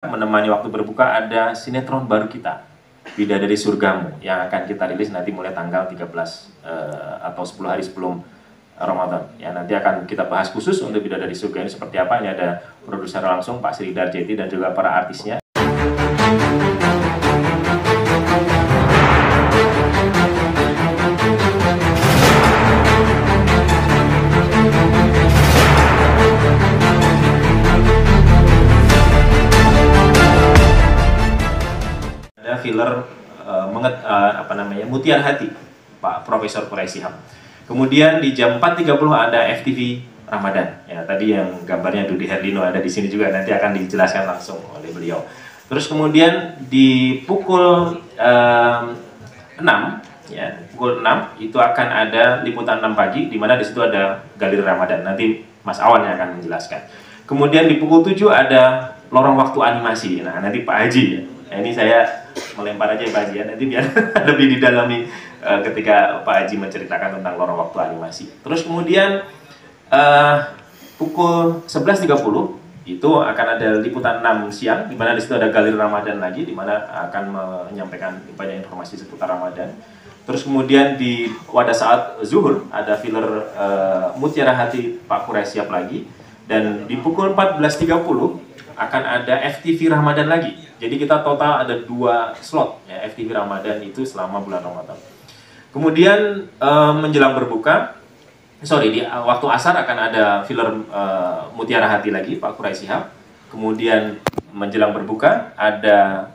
Menemani waktu berbuka ada sinetron baru kita, Bidadari Surgamu, yang akan kita rilis nanti mulai tanggal 13 atau 10 hari sebelum Ramadan. Ya, nanti akan kita bahas khusus untuk Bidadari Surga ini seperti apa. Ini ada produser langsung Pak Sri Darjeti dan juga para artisnya. Filler Mutiara Hati Pak Profesor Quraisy Shihab. Kemudian di jam 4.30 ada FTV Ramadan. Ya, tadi yang gambarnya Dudy Herlino ada di sini juga, nanti akan dijelaskan langsung oleh beliau. Terus kemudian di pukul 6 ya, pukul 6 itu akan ada liputan 6 pagi di mana di situ ada Galeri Ramadan. Nanti Mas Awan yang akan menjelaskan. Kemudian di pukul 7 ada Lorong Waktu Animasi. Nah, nanti Pak Haji ya. Nah, ini saya melempar aja ya Pak Haji ya, nanti biar lebih didalami ketika Pak Haji menceritakan tentang Lorong Waktu Animasi. Terus kemudian pukul 11.30 itu akan ada liputan 6 siang, di mana di situ ada Galeri Ramadan lagi, di mana akan menyampaikan banyak informasi seputar Ramadan. Terus kemudian pada saat zuhur ada filler Mutiara Hati Pak Quraisy Shihab lagi, dan di pukul 14.30 akan ada FTV Ramadan lagi. Jadi kita total ada 2 slot ya, FTV Ramadan itu selama bulan Ramadan. Kemudian menjelang berbuka, di waktu asar akan ada filler Mutiara Hati lagi Pak Quraisy Shihab. Kemudian menjelang berbuka ada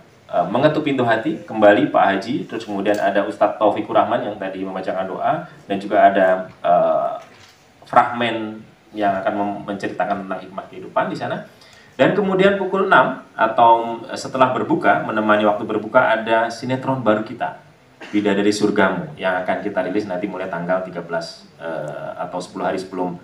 Mengetuk Pintu Hati kembali Pak Haji. Terus kemudian ada Ustadz Taufikur Rahman yang tadi membacakan doa, dan juga ada fragmen yang akan menceritakan tentang hikmah kehidupan di sana. Dan kemudian pukul 6 atau setelah berbuka, menemani waktu berbuka ada sinetron baru kita, Bidadari Surgamu, yang akan kita rilis nanti mulai tanggal 13 atau 10 hari sebelum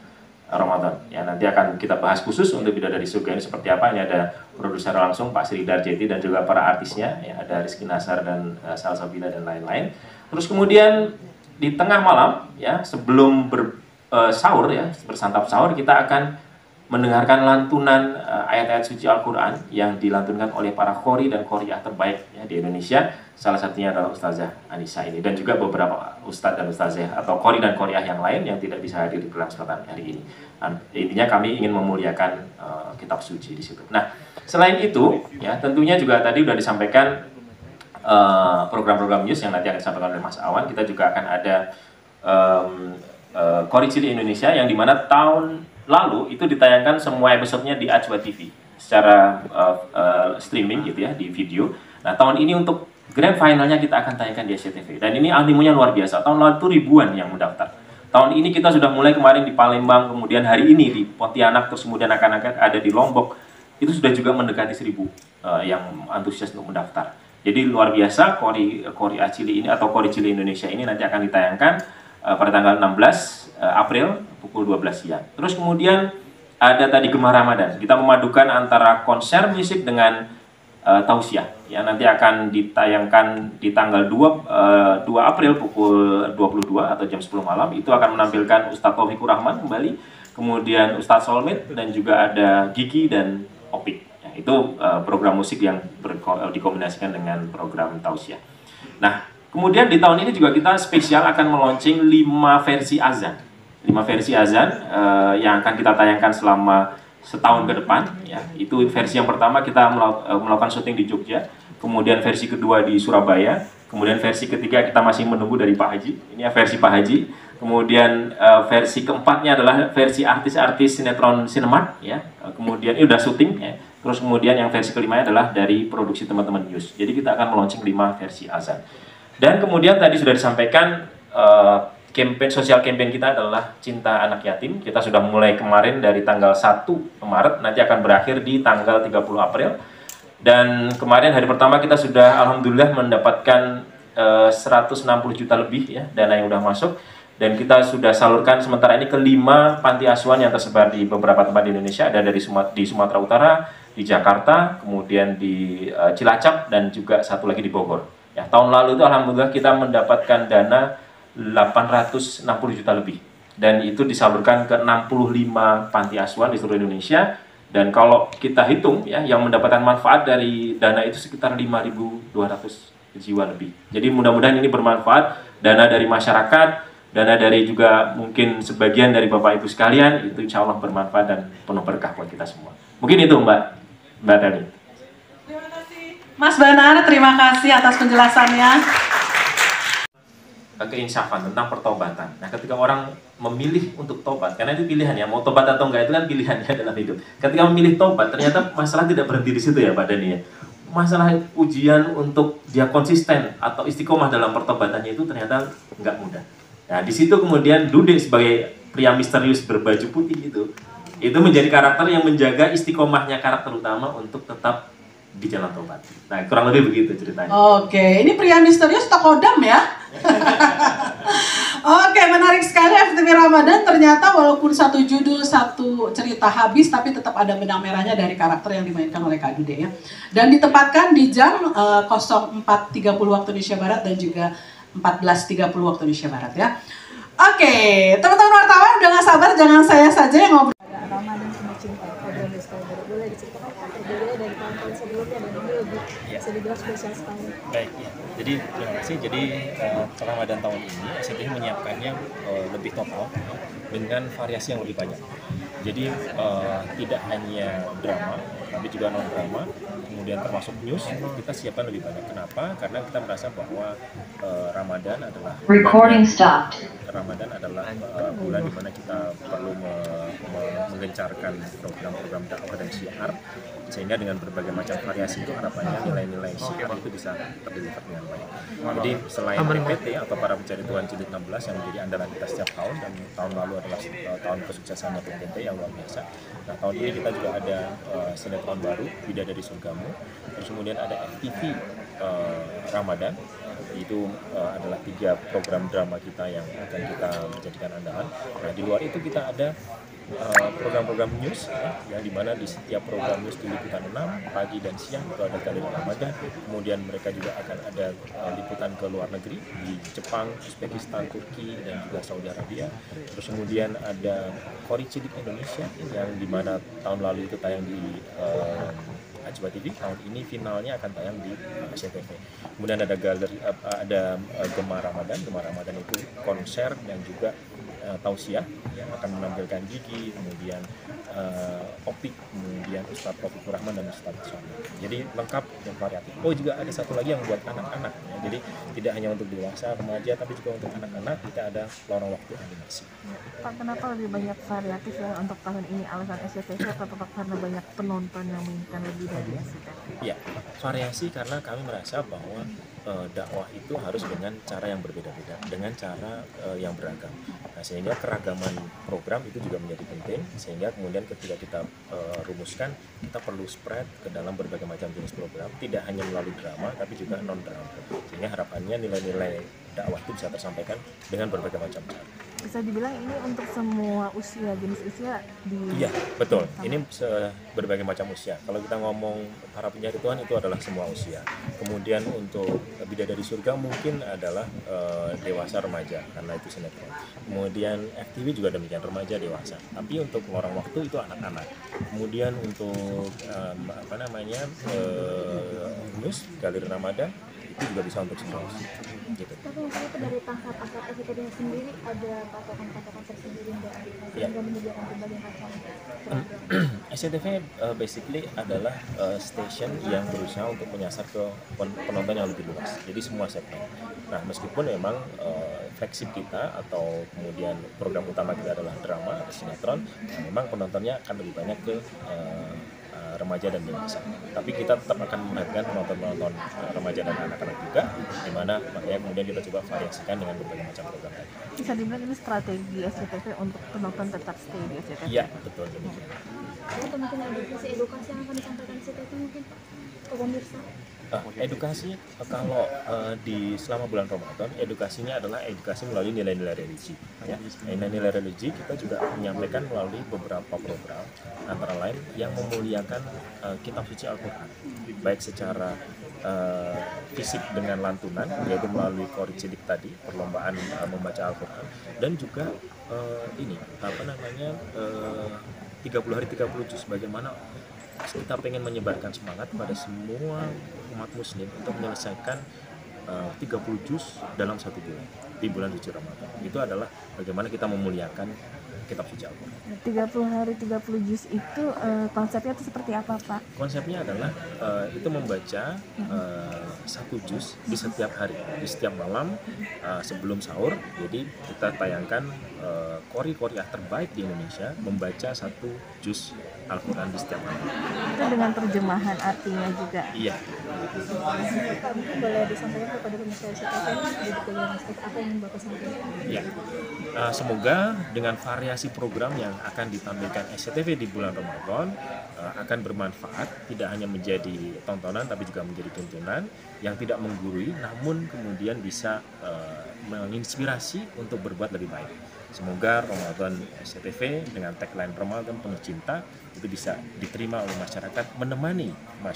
Ramadan. Ya, nanti akan kita bahas khusus untuk Bidadari Surga ini seperti apa. Ini ada produser langsung Pak Sri Darjeti dan juga para artisnya, ya, ada Rizky Nasar dan Salsabila dan lain-lain. Terus kemudian di tengah malam, ya, sebelum sahur ya, bersantap sahur, kita akan mendengarkan lantunan ayat-ayat suci Al-Quran yang dilantunkan oleh para qori dan qoriah terbaik ya, di Indonesia. Salah satunya adalah Ustazah Anissa ini, dan juga beberapa ustadz dan ustazah atau qori dan qoriah yang lain yang tidak bisa hadir di program kesempatan hari ini. Intinya kami ingin memuliakan kitab suci di situ. Nah, selain itu ya, tentunya juga tadi sudah disampaikan program-program news yang nanti akan disampaikan oleh Mas Awan. Kita juga akan ada Qori Cilik Indonesia, yang dimana tahun lalu itu ditayangkan semua episodenya di Ajwa TV secara streaming gitu ya, di video. Nah, tahun ini untuk grand finalnya kita akan tayangkan di SCTV, dan ini animonya luar biasa. Tahun lalu itu ribuan yang mendaftar. Tahun ini kita sudah mulai kemarin di Palembang, kemudian hari ini di Pontianak, terus kemudian akan ada di Lombok. Itu sudah juga mendekati 1.000 yang antusias untuk mendaftar. Jadi luar biasa. Qori Cilik ini atau Qori Cilik Indonesia ini nanti akan ditayangkan pada tanggal 16 April pukul 12 siang. Terus kemudian ada tadi Gemah Ramadan. Kita memadukan antara konser musik dengan tausiah. Ya, nanti akan ditayangkan di tanggal 2 April pukul 22 atau jam 10 malam. Itu akan menampilkan Ustadz Taufikur Rahman kembali, kemudian Ustadz Solmit, dan juga ada Gigi dan Opik. Ya, itu program musik yang dikombinasikan dengan program tausiah. Nah, kemudian di tahun ini juga kita spesial akan meluncing 5 versi azan. 5 versi azan yang akan kita tayangkan selama setahun ke depan. Ya. Itu versi yang pertama kita melakukan syuting di Jogja. Kemudian versi kedua di Surabaya. Kemudian versi ketiga kita masih menunggu dari Pak Haji. Ini versi Pak Haji. Kemudian versi keempatnya adalah versi artis-artis sinetron Sinemat. Ya. Kemudian ini udah syuting. Ya. Terus kemudian yang versi kelimanya adalah dari produksi teman-teman news. Jadi kita akan meluncing 5 versi azan. Dan kemudian tadi sudah disampaikan sosial campaign kita adalah Cinta Anak Yatim. Kita sudah mulai kemarin dari tanggal 1 Maret, nanti akan berakhir di tanggal 30 April. Dan kemarin hari pertama kita sudah alhamdulillah mendapatkan 160 juta lebih ya, dana yang sudah masuk. Dan kita sudah salurkan sementara ini ke 5 panti asuhan yang tersebar di beberapa tempat di Indonesia. Ada di Sumatera Utara, di Jakarta, kemudian di Cilacap, dan juga satu lagi di Bogor. Ya, tahun lalu itu alhamdulillah kita mendapatkan dana 860 juta lebih, dan itu disalurkan ke 65 panti asuhan di seluruh Indonesia, Dan kalau kita hitung ya, yang mendapatkan manfaat dari dana itu sekitar 5.200 jiwa lebih. Jadi mudah-mudahan ini bermanfaat, dana dari masyarakat, dana dari juga mungkin sebagian dari Bapak Ibu sekalian, itu insya Allah bermanfaat dan penuh berkah buat kita semua. Mungkin itu Mbak Tani. Terima kasih Mas Banar, terima kasih atas penjelasannya. Keinsafan tentang pertobatan. Nah, ketika orang memilih untuk tobat, karena itu pilihan ya, mau tobat atau enggak itu kan pilihannya dalam hidup. Ketika memilih tobat, ternyata masalah tidak berhenti di situ ya Pak Dani ya. Masalah ujian untuk dia konsisten atau istiqomah dalam pertobatannya itu ternyata enggak mudah. Nah, di situ kemudian Dude sebagai pria misterius berbaju putih itu menjadi karakter yang menjaga istiqomahnya karakter utama untuk tetap di jalan tobat. Nah, kurang lebih begitu ceritanya. Oke, ini pria misterius Tokodam ya. Oke, menarik sekali FTV Ramadan. Ternyata walaupun satu judul, satu cerita habis, tapi tetap ada benang merahnya dari karakter yang dimainkan oleh Kak Dude ya. Dan ditempatkan di jam 04.30 waktu Indonesia Barat dan juga 14.30 waktu Indonesia Barat ya. Oke, teman-teman wartawan udah gak sabar, jangan saya saja yang ngobrol. Ramadan sama cinta, program Discover. Boleh diceritakan berbeda dari tahun-tahun sebelumnya dan ini lebih bisa dibilang spesial sekali. Baik, ya. Jadi terima kasih. Jadi Ramadan tahun ini SCTV menyiapkannya lebih total dengan variasi yang lebih banyak. Jadi tidak hanya drama, tapi juga non drama, kemudian termasuk news. Kita siapkan lebih banyak. Kenapa? Karena kita merasa bahwa Ramadan adalah Ramadan adalah bulan di mana kita perlu menggencarkan program-program dakwah dan syiar, sehingga dengan berbagai macam variasi itu harapannya nilai-nilai syiar itu bisa terdeliver dengan baik. Jadi selain PPT atau para pencari Tuhan jilid 16 yang menjadi andalan kita setiap tahun, dan tahun lalu adalah tahun kesuksesannya PPT yang luar biasa. Nah, tahun ini kita juga ada sinetron baru Bidadari Surgamu, terus kemudian ada FTV Ramadan. Itu adalah 3 program drama kita yang akan kita jadikan andalan. Nah, di luar itu kita ada program-program news yang dimana di setiap program news di liputan 6 pagi dan siang itu ada kali Ramadan. Kemudian mereka juga akan ada liputan ke luar negeri di Jepang, Uzbekistan, Turki dan juga Saudi Arabia. Terus kemudian ada Kori Cilik Indonesia yang dimana tahun lalu itu tayang di Ajwa TV, tahun ini finalnya akan tayang di SCTV. Kemudian ada Gema Ramadan. Gema Ramadan itu konser dan juga tausiah yang akan menampilkan Gigi, kemudian Opik, kemudian Ustadz Taufikur Rahman dan Ustadz Suami. Jadi lengkap dan variatif. Oh, juga ada satu lagi yang buat anak-anak ya. Jadi tidak hanya untuk dewasa, remaja, tapi juga untuk anak-anak. Kita ada lorong waktu animasi. Pak, kenapa lebih banyak variatif ya untuk tahun ini? Alasan SCTV atau tetap karena banyak penonton yang menginginkan lebih dari SCTV? Ya, variasi karena kami merasa bahwa dakwah itu harus dengan cara yang berbeda-beda, dengan cara yang beragam. Nah, sehingga keragaman program itu juga menjadi penting, sehingga kemudian ketika kita rumuskan, kita perlu spread ke dalam berbagai macam jenis program, tidak hanya melalui drama, tapi juga non-drama. Sehingga harapannya nilai-nilai dakwah itu bisa tersampaikan dengan berbagai macam cara. Bisa dibilang ini untuk semua usia, jenis usia di... Iya, betul. Ini berbagai macam usia. Kalau kita ngomong para pencari Tuhan itu adalah semua usia. Kemudian untuk Bidadari Surga mungkin adalah dewasa remaja karena itu sinetron. Kemudian FTV juga demikian, remaja dewasa. Tapi untuk lorong waktu itu anak-anak. Kemudian untuk news Galeri Ramadan itu juga bisa untuk semua usia. Gitu. Tapi mungkin itu dari pangkat-pangkat SCTV sendiri ada patokan-patokan tersendiri nggak? Sehingga menyediakan berbagai macam program. SCTV basically adalah station yang berusaha untuk menyasar ke penonton yang lebih luas. Jadi semua segmen. Nah, meskipun memang flagship kita atau kemudian program utama kita adalah drama atau sinetron, memang penontonnya akan lebih banyak ke remaja dan dewasa. Tapi kita tetap akan memperhatikan penonton remaja dan anak-anak juga, di mana makanya kemudian kita coba variasikan dengan berbagai macam program tadi. Bisa dibilang ini strategi SCTV untuk penonton tetap stay di SCTV? Iya, betul. Demikian. Atau mungkin edukasi yang akan disampaikan SCTV mungkin ke pemirsa? Edukasi kalau di selama bulan Ramadan, edukasinya adalah edukasi melalui nilai-nilai religi. Ya. Nilai-nilai religi kita juga menyampaikan melalui beberapa program, antara lain yang memuliakan kitab suci Al-Quran, baik secara fisik dengan lantunan, yaitu melalui Kori Cilik tadi, perlombaan membaca Al-Quran, dan juga 30 hari 30 juz, bagaimana kita pengen menyebarkan semangat pada semua umat muslim untuk menyelesaikan 30 juz dalam 1 bulan di bulan suci Ramadan. Itu adalah bagaimana kita memuliakan kitab suci Al-Quran. 30 hari 30 juz itu konsepnya itu seperti apa, Pak? Konsepnya adalah itu membaca 1 juz di setiap hari, di setiap malam sebelum sahur. Jadi kita tayangkan qori-qoriah terbaik di Indonesia membaca 1 juz Al-Quran di setiap malam. Itu dengan terjemahan artinya juga. Iya. Pak, mungkin boleh disampaikan kepada pemirsa SCTV apa yang Bapak sampaikan? Ya, semoga dengan variasi program yang akan ditampilkan SCTV di bulan Ramadan akan bermanfaat, tidak hanya menjadi tontonan tapi juga menjadi tuntunan yang tidak menggurui, namun kemudian bisa menginspirasi untuk berbuat lebih baik. Semoga Ramadan SCTV dengan tagline Ramadan penuh cinta itu bisa diterima oleh masyarakat, menemani masyarakat